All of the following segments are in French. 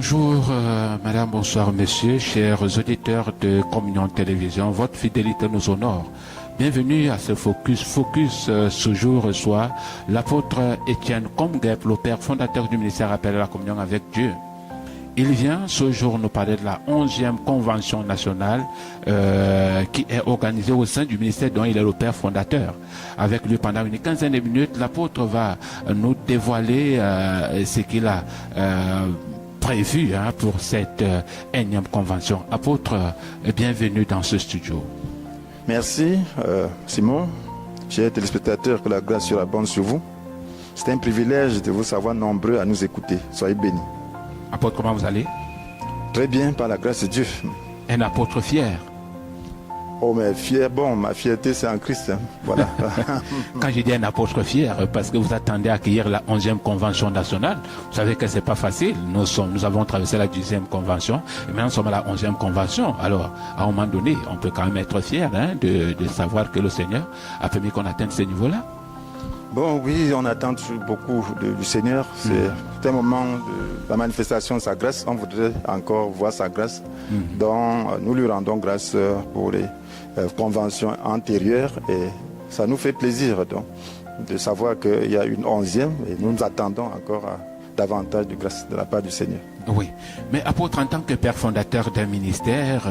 Bonjour madame, bonsoir monsieur, chers auditeurs de Communion Télévision, votre fidélité nous honore. Bienvenue à ce Focus. Ce jour reçoit l'apôtre Étienne Komguep, le père fondateur du ministère Appel à la communion avec Dieu. Il vient ce jour nous parler de la 11e convention nationale qui est organisée au sein du ministère dont il est le père fondateur. Avec lui, pendant une quinzaine de minutes, l'apôtre va nous dévoiler ce qu'il a prévu pour cette énième convention. Apôtre, bienvenue dans ce studio. Merci Simon, chers téléspectateurs, que la grâce soit abonde sur vous. C'est un privilège de vous savoir nombreux à nous écouter. Soyez bénis. Apôtre, comment vous allez? Très bien, par la grâce de Dieu. Un apôtre fier. Oh, mais fier, bon, ma fierté c'est en Christ. Voilà. Quand je dis un apôtre fier, parce que vous attendez à accueillir la 11e convention nationale, vous savez que c'est pas facile. Nous avons traversé la 10e convention, et maintenant nous sommes à la 11e convention. Alors, à un moment donné, on peut quand même être fier de savoir que le Seigneur a permis qu'on atteigne ce niveau-là. Bon, oui, on attend beaucoup du Seigneur. C'est un moment de la manifestation de sa grâce. On voudrait encore voir sa grâce. Donc, nous lui rendons grâce pour les conventions antérieures. Et ça nous fait plaisir donc, de savoir qu'il y a une 11e. Et nous nous attendons encore à davantage de grâce de la part du Seigneur. Oui, mais apôtre, en tant que père fondateur d'un ministère,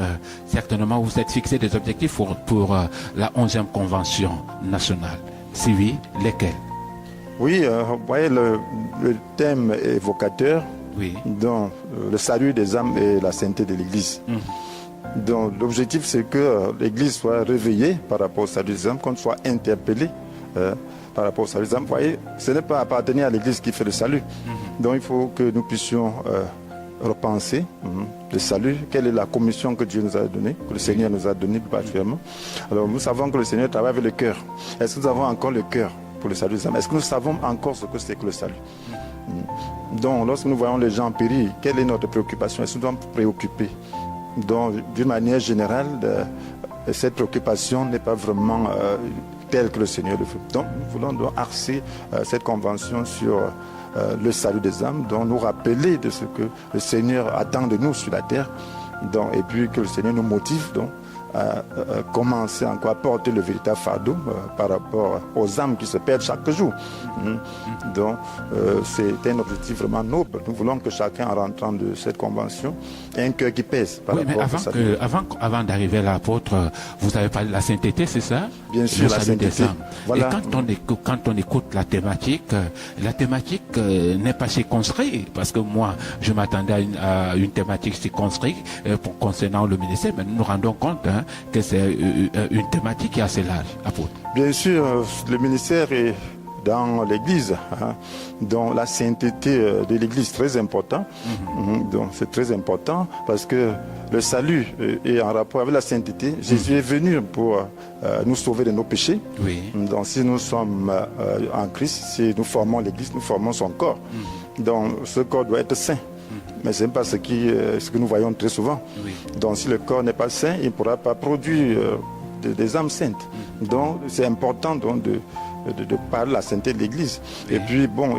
certainement vous êtes fixé des objectifs pour la 11e convention nationale. Si oui, lesquels? Oui, vous voyez, le thème évocateur, oui. Donc, le salut des âmes et la sainteté de l'Église. Donc, l'objectif, c'est que l'Église soit réveillée par rapport au salut des âmes, qu'on soit interpellé par rapport au salut des âmes. Vous voyez, ce n'est pas appartenir à l'Église qui fait le salut. Donc, il faut que nous puissions repenser le salut. Quelle est la commission que Dieu nous a donnée, que le Seigneur nous a donnée particulièrement. Alors, nous savons que le Seigneur travaille avec le cœur. Est-ce que nous avons encore le cœur pour le salut des âmes? Est-ce que nous savons encore ce que c'est que le salut? Donc, lorsque nous voyons les gens périr, quelle est notre préoccupation? Est-ce que nous devons nous préoccuper? Donc, d'une manière générale, cette préoccupation n'est pas vraiment telle que le Seigneur le fait. Donc, nous voulons donc axer cette convention sur le salut des âmes, donc nous rappeler de ce que le Seigneur attend de nous sur la terre, donc, et puis que le Seigneur nous motive donc, à commencer encore à porter le véritable fardeau par rapport aux âmes qui se perdent chaque jour. Donc c'est un objectif vraiment noble. Nous voulons que chacun, en rentrant de cette convention, ait un cœur qui pèse par rapport à ça. Avant d'arriver à l'apôtre, vous avez parlé de la sainteté, c'est ça? Bien sûr, la sainteté. Voilà. Et quand on écoute la thématique n'est pas circonscrite, parce que moi, je m'attendais à une thématique circonscrite concernant le ministère, mais nous nous rendons compte que c'est une thématique qui est assez large, apôtre. Bien sûr, le ministère est dans l'Église, donc la sainteté de l'Église est très important. Donc c'est très important parce que le salut est en rapport avec la sainteté. Jésus est venu pour nous sauver de nos péchés. Oui. Donc si nous sommes en Christ, si nous formons l'Église, nous formons son corps. Donc ce corps doit être saint. Mais ce n'est pas ce que nous voyons très souvent. Oui. Donc si le corps n'est pas saint, il ne pourra pas produire des âmes saintes. Donc c'est important donc, de parler de la sainteté de l'Église. Oui. Et puis bon,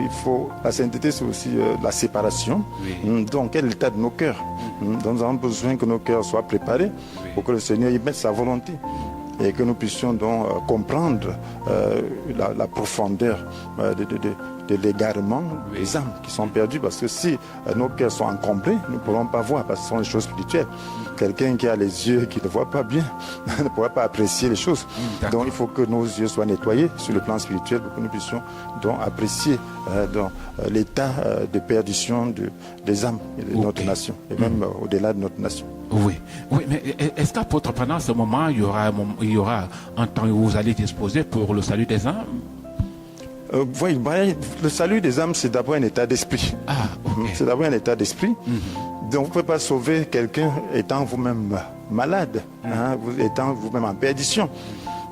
la sainteté c'est aussi la séparation. Oui. Donc quel est l'état de nos cœurs? Donc nous avons besoin que nos cœurs soient préparés pour que le Seigneur y mette sa volonté. Et que nous puissions donc comprendre la profondeur de l'égarement des âmes qui sont perdues. Parce que si nos cœurs sont encombrés, nous ne pourrons pas voir, parce que ce sont des choses spirituelles. Quelqu'un qui a les yeux qui ne voit pas bien ne pourra pas apprécier les choses. Donc il faut que nos yeux soient nettoyés sur le plan spirituel pour que nous puissions donc apprécier l'état de perdition des âmes de notre nation, et même au-delà de notre nation. Oui, mais est-ce qu'apôtre, pendant ce moment, il y aura un temps où vous allez disposer pour le salut des âmes? Oui, le salut des âmes, c'est d'abord un état d'esprit. C'est d'abord un état d'esprit. Donc vous ne pouvez pas sauver quelqu'un étant vous-même malade, étant vous-même en perdition.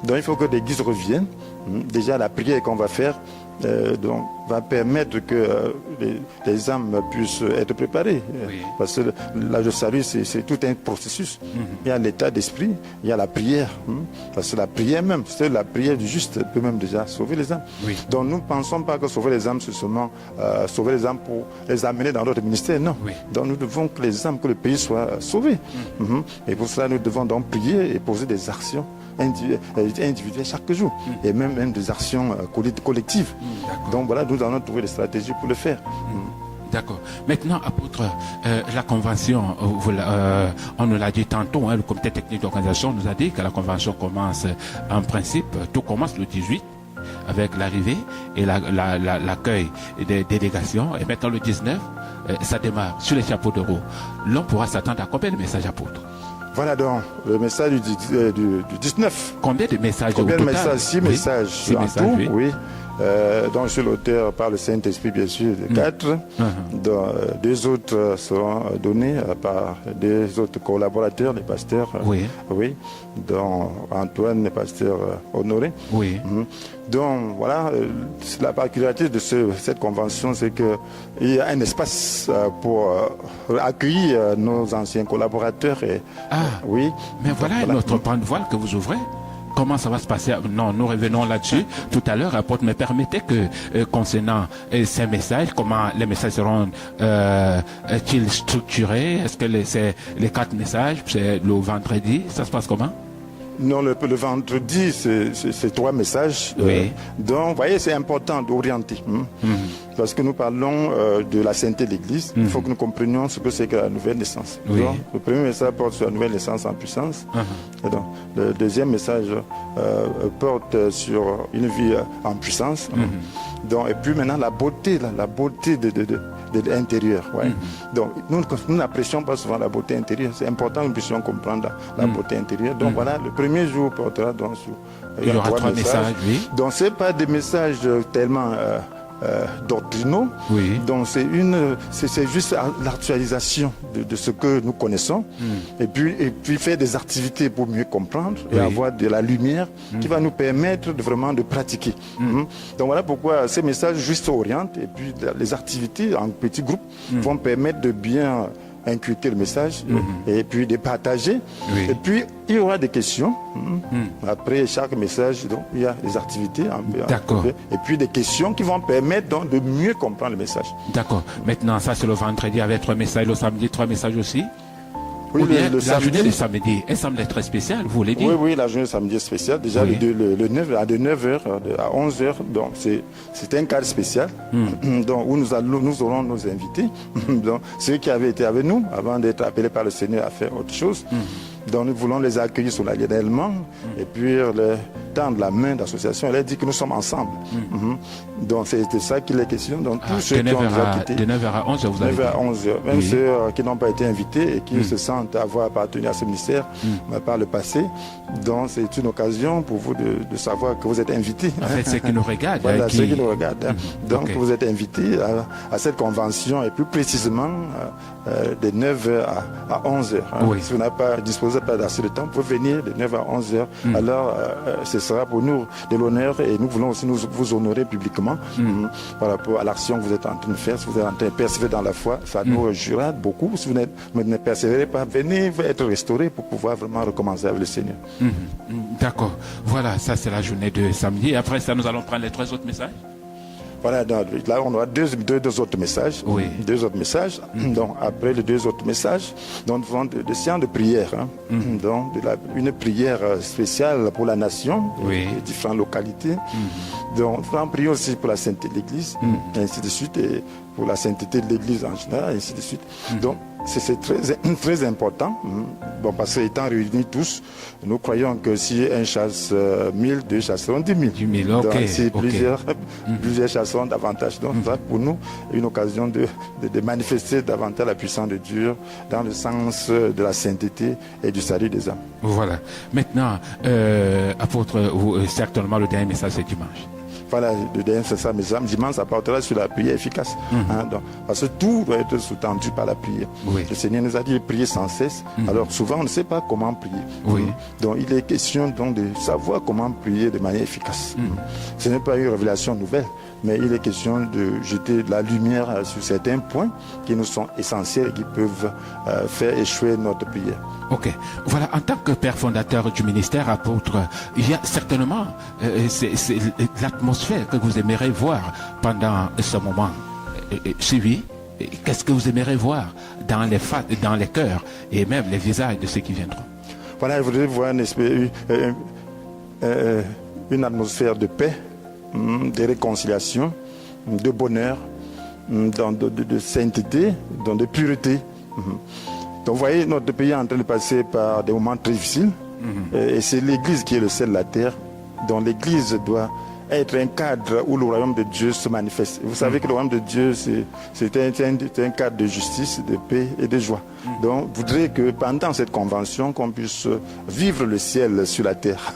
Donc il faut que l'Église revienne. Déjà la prière qu'on va faire, donc va permettre que les âmes puissent être préparées. Oui. Parce que l'âge de salut, c'est tout un processus. Il y a l'état d'esprit, il y a la prière. Parce que la prière même, c'est la prière du juste peut même déjà sauver les âmes. Oui. Donc nous ne pensons pas que sauver les âmes, c'est seulement sauver les âmes pour les amener dans notre ministère. Non. Oui. Donc nous devons que les âmes, que le pays soit sauvé. Et pour cela, nous devons donc prier et poser des actions individuelles chaque jour. Et même des actions collectives. Donc voilà, nous allons trouver des stratégies pour le faire. D'accord. Maintenant, apôtre, la convention, on nous l'a dit tantôt, le comité technique d'organisation nous a dit que la convention commence en principe, tout commence le 18 avec l'arrivée et l'accueil des délégations. Et maintenant le 19, ça démarre sur les chapeaux de roue. L'on pourra s'attendre à combien de messages, apôtre? Voilà donc le message du 19. Combien de messages Combien au de total? messages? 6 Oui. messages. 6 en messages, tout, oui. oui. Donc je suis l'auteur par le Saint-Esprit, bien sûr, de 4. Donc, 2 autres seront donnés par 2 autres collaborateurs, les pasteurs. Oui. Oui. Donc Antoine, le pasteur Honoré. Oui. Donc voilà, la particularité de cette convention, c'est qu'il y a un espace pour accueillir nos anciens collaborateurs. Et, oui. Mais voilà notre pan de voile que vous ouvrez. Comment ça va se passer? Non, nous revenons là-dessus tout à l'heure, apôtre. Mais permettez que, concernant ces messages, comment les messages seront-ils structurés? Est-ce que c'est les 4 messages, c'est le vendredi? Ça se passe comment? Non, le vendredi, c'est 3 messages. Oui. Donc, vous voyez, c'est important d'orienter. Parce que nous parlons de la sainteté de l'Église. Il faut que nous comprenions ce que c'est que la nouvelle naissance. Oui. Donc, le premier message porte sur la nouvelle naissance en puissance. Et donc, le deuxième message porte sur une vie en puissance. Donc, et puis maintenant, la beauté de l'intérieur. Ouais. Donc, nous n'apprécions pas souvent la beauté intérieure. C'est important que nous puissions comprendre la beauté intérieure. Donc, voilà, le premier jour portera donc sur il y aura 3 messages, oui. Donc, ce n'est pas des messages tellement doctrinaux. Oui. Donc c'est juste l'actualisation de ce que nous connaissons et puis faire des activités pour mieux comprendre et avoir de la lumière qui va nous permettre vraiment de pratiquer. Donc voilà pourquoi ces messages juste orientent et puis les activités en petits groupes vont permettre de bien inculquer le message et puis de partager. Oui. Et puis il y aura des questions. Après chaque message, donc, il y a des activités. D'accord. Et puis des questions qui vont permettre donc, de mieux comprendre le message. D'accord. Maintenant, ça c'est le vendredi avec 3 messages, le samedi 3 messages aussi. Oui, Ou bien le la samedi, journée de samedi, elle semble être spéciale, vous voulez dire? Oui, la journée de samedi est spéciale. Déjà, Oui. le 9, de 9h à 11h, donc c'est un cadre spécial donc, où nous aurons nos invités. Donc, ceux qui avaient été avec nous avant d'être appelés par le Seigneur à faire autre chose. Donc, nous voulons les accueillir solennellement et puis leur tendre la main d'association et leur dire que nous sommes ensemble. Donc, c'est de ça qu'il est question. Donc, tous ceux qui ont déjà quitté. De 9h à 11h, vous avez 9h à dit. 11h. Même ceux qui n'ont pas été invités et qui se sentent avoir appartenu à ce ministère par le passé. Donc, c'est une occasion pour vous de savoir que vous êtes invités. En fait, ceux qui nous regardent. Voilà, ceux qui nous regardent. Donc, Ok. vous êtes invités à cette convention et plus précisément de 9h à 11h. Oui. Si vous n'avez pas disposé d'assez de temps, vous pouvez venir de 9h à 11h. Alors, ce sera pour nous de l'honneur et nous voulons aussi vous honorer publiquement par rapport à l'action que vous êtes en train de faire. Si vous êtes en train de persévérer dans la foi, ça nous réjouira beaucoup. Si vous ne persévérez pas, venez être restauré pour pouvoir vraiment recommencer avec le Seigneur. D'accord. Voilà, ça c'est la journée de samedi. Et après ça, nous allons prendre les 3 autres messages. Voilà, donc, là on aura deux autres messages. Oui. 2 autres messages. Donc après les 2 autres messages, donc nous faisons des séances de prière. Donc une prière spéciale pour la nation, Oui. les différentes localités. Donc nous allons prier aussi pour la sainteté de l'Église, et ainsi de suite, et pour la sainteté de l'Église en général, et ainsi de suite. Donc c'est très important, bon, parce qu'étant réunis tous, nous croyons que si un chasse 1000, 2 chasseront 10 000. 10 000, ok, Donc, si ok. plusieurs chasseront davantage. Donc, ça, pour nous, une occasion de manifester davantage la puissance de Dieu dans le sens de la sainteté et du salut des âmes. Voilà. Maintenant, apôtre, certainement le dernier message c'est dimanche. Voilà, le dernier, c'est ça, mes âmes. Dimanche, ça portera sur la prière efficace. Donc, parce que tout doit être sous-tendu par la prière. Oui. Le Seigneur nous a dit de prier sans cesse. Alors, souvent, on ne sait pas comment prier. Oui. Donc, il est question donc, de savoir comment prier de manière efficace. Ce n'est pas une révélation nouvelle. mais il est question de jeter de la lumière sur certains points qui nous sont essentiels et qui peuvent faire échouer notre prière. Ok. Voilà, en tant que père fondateur du ministère, apôtre, il y a certainement c'est l'atmosphère que vous aimeriez voir pendant ce moment suivi. Qu'est-ce que vous aimeriez voir dans les cœurs et même les visages de ceux qui viendront? Voilà, je voudrais voir une atmosphère de paix, de réconciliation, de bonheur, de sainteté, de pureté. Donc vous voyez, notre pays est en train de passer par des moments très difficiles. Et c'est l'Église qui est le sel de la terre. Donc l'Église doit être un cadre où le royaume de Dieu se manifeste. Vous savez que le royaume de Dieu, c'est un cadre de justice, de paix et de joie. Donc, je voudrais que pendant cette convention, qu'on puisse vivre le ciel sur la terre.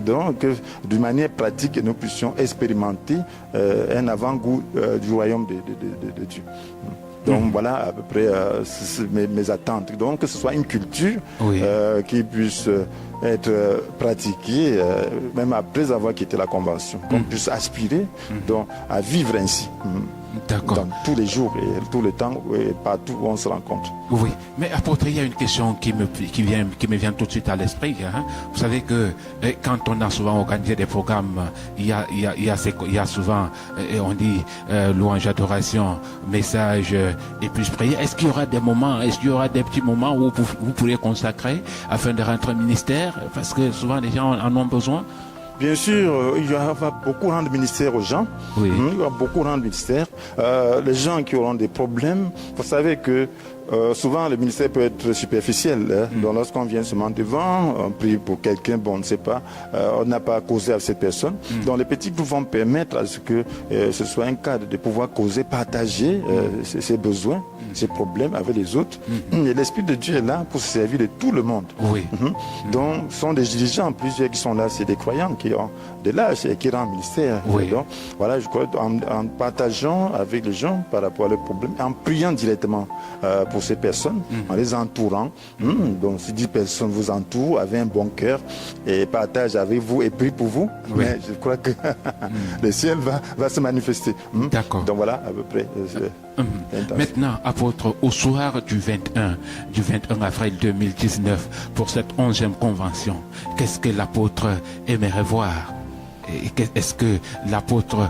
Donc, d'une manière pratique, nous puissions expérimenter un avant-goût du royaume de Dieu. Donc voilà à peu près mes attentes. Donc que ce soit une culture qui puisse être pratiquée même après avoir quitté la convention. Qu'on puisse aspirer donc, à vivre ainsi. Dans tous les jours et tout le temps et partout où on se rencontre. Oui, mais apôtre, il y a une question qui me vient tout de suite à l'esprit. Hein. Vous savez que quand on a souvent organisé des programmes, il y a souvent, on dit louange, adoration, message et puis prière. Est-ce qu'il y aura des moments, est-ce qu'il y aura des petits moments où vous pourrez consacrer afin de rentrer au ministère? Parce que souvent les gens en ont besoin. Bien sûr, il y aura beaucoup rendre ministère aux gens. Oui. Il y aura beaucoup rendre ministère. Les gens qui auront des problèmes, vous savez que souvent le ministère peut être superficiel. Donc lorsqu'on vient seulement devant, on prie pour quelqu'un, bon, on ne sait pas, on n'a pas causé avec cette personne. Donc les petits groupes vont permettre à ce que ce soit un cadre de pouvoir causer, partager ses besoins, ses problèmes avec les autres. Et l'Esprit de Dieu est là pour se servir de tout le monde. Oui. Donc ce sont des dirigeants, plusieurs qui sont là, c'est des croyants qui ont de l'âge et qui rendent ministère. Oui. Donc voilà, je crois en partageant avec les gens par rapport à leurs problèmes, en priant directement pour ces personnes, en les entourant. Donc si 10 personnes vous entourent, avec un bon cœur et partagent avec vous et prient pour vous, mais je crois que le ciel va se manifester. D'accord. Donc voilà à peu près. Maintenant, apôtre, au soir du 21 avril 2019, pour cette 11e convention, qu'est-ce que l'apôtre aimerait voir? Est-ce que l'apôtre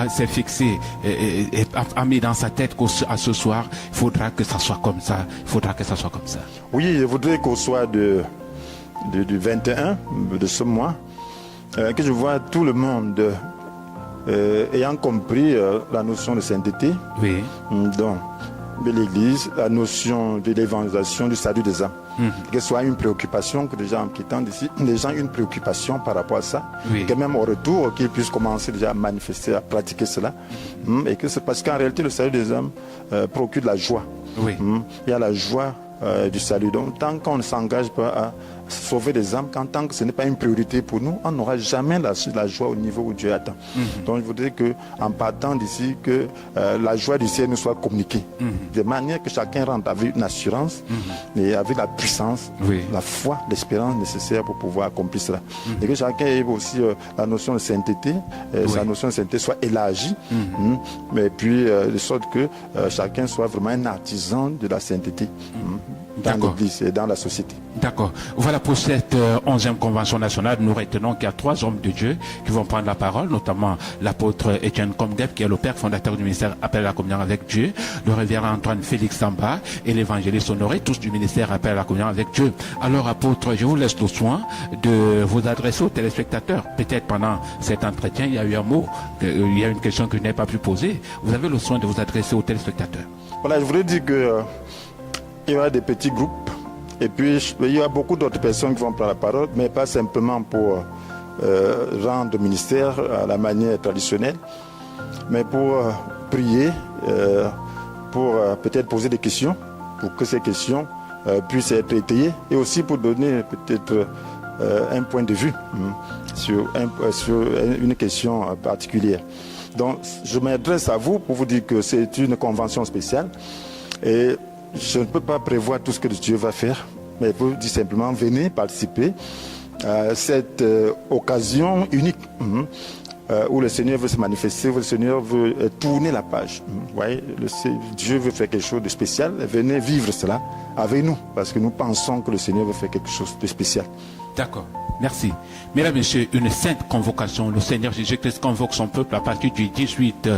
s'est fixé et a mis dans sa tête qu'à ce soir, il faudra que ça soit comme ça, Oui, je voudrais qu'au soir du 21 de ce mois, que je vois tout le monde ayant compris la notion de sainteté, donc de l'Église, la notion de l'évangélisation, du salut des âmes. Que ce soit une préoccupation, que déjà en quittant d'ici, les gens aient une préoccupation par rapport à ça, que même au retour, qu'ils puissent commencer déjà à manifester, à pratiquer cela. Et que c'est parce qu'en réalité, le salut des âmes procure de la joie. Il y a la joie du salut. Donc, tant qu'on ne s'engage pas à sauver des âmes, tant que ce n'est pas une priorité pour nous, on n'aura jamais la joie au niveau où Dieu attend. Donc je voudrais qu'en partant d'ici, que la joie du ciel nous soit communiquée, de manière que chacun rentre avec une assurance et avec la puissance, la foi, l'espérance nécessaire pour pouvoir accomplir cela. Et que chacun ait aussi la notion de sainteté, sa notion de sainteté soit élargie, mais puis de sorte que chacun soit vraiment un artisan de la sainteté. Dans l'Église et dans la société. D'accord. Voilà, pour cette 11e convention nationale, nous retenons qu'il y a 3 hommes de Dieu qui vont prendre la parole, notamment l'apôtre Etienne Comdeb, qui est le père fondateur du ministère Appel à la communion avec Dieu, le révérend Antoine Félix Samba et l'évangéliste Honoré, tous du ministère Appel à la communion avec Dieu. Alors, apôtre, je vous laisse le soin de vous adresser aux téléspectateurs. Peut-être pendant cet entretien, il y a eu un mot, il y a une question que je n'ai pas pu poser. Vous avez le soin de vous adresser aux téléspectateurs. Voilà, je voulais dire que il y aura des petits groupes et puis il y a beaucoup d'autres personnes qui vont prendre la parole, mais pas simplement pour rendre ministère à la manière traditionnelle, mais pour prier, pour peut-être poser des questions, pour que ces questions puissent être étayées et aussi pour donner peut-être un point de vue sur une question particulière. Donc je m'adresse à vous pour vous dire que c'est une convention spéciale et je ne peux pas prévoir tout ce que Dieu va faire, mais je vous dis simplement, venez participer à cette occasion unique où le Seigneur veut se manifester, où le Seigneur veut tourner la page. Vous voyez, Dieu veut faire quelque chose de spécial. Venez vivre cela avec nous, parce que nous pensons que le Seigneur veut faire quelque chose de spécial. D'accord. Merci. Mesdames et messieurs, une sainte convocation. Le Seigneur Jésus-Christ convoque son peuple à partir du 18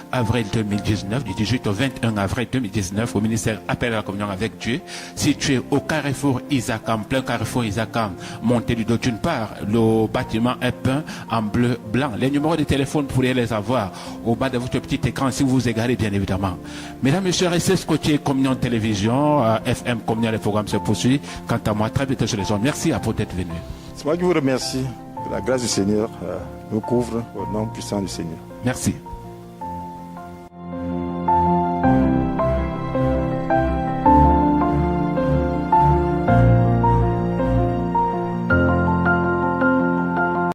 avril 2019, du 18 au 21 avril 2019, au ministère Appel à la communion avec Dieu, situé au carrefour Isakam, plein carrefour Isakam, montée du dos. D'une part, le bâtiment est peint en bleu blanc. Les numéros de téléphone, vous pourrez les avoir au bas de votre petit écran si vous vous égarez, bien évidemment. Mesdames et messieurs, restez scotchés Communion Télévision, FM Communion, les programmes se poursuivent. Quant à moi, très bientôt sur les ondes. Merci à vous d'être venus. C'est moi qui vous remercie. La grâce du Seigneur nous couvre au nom puissant du Seigneur. Merci.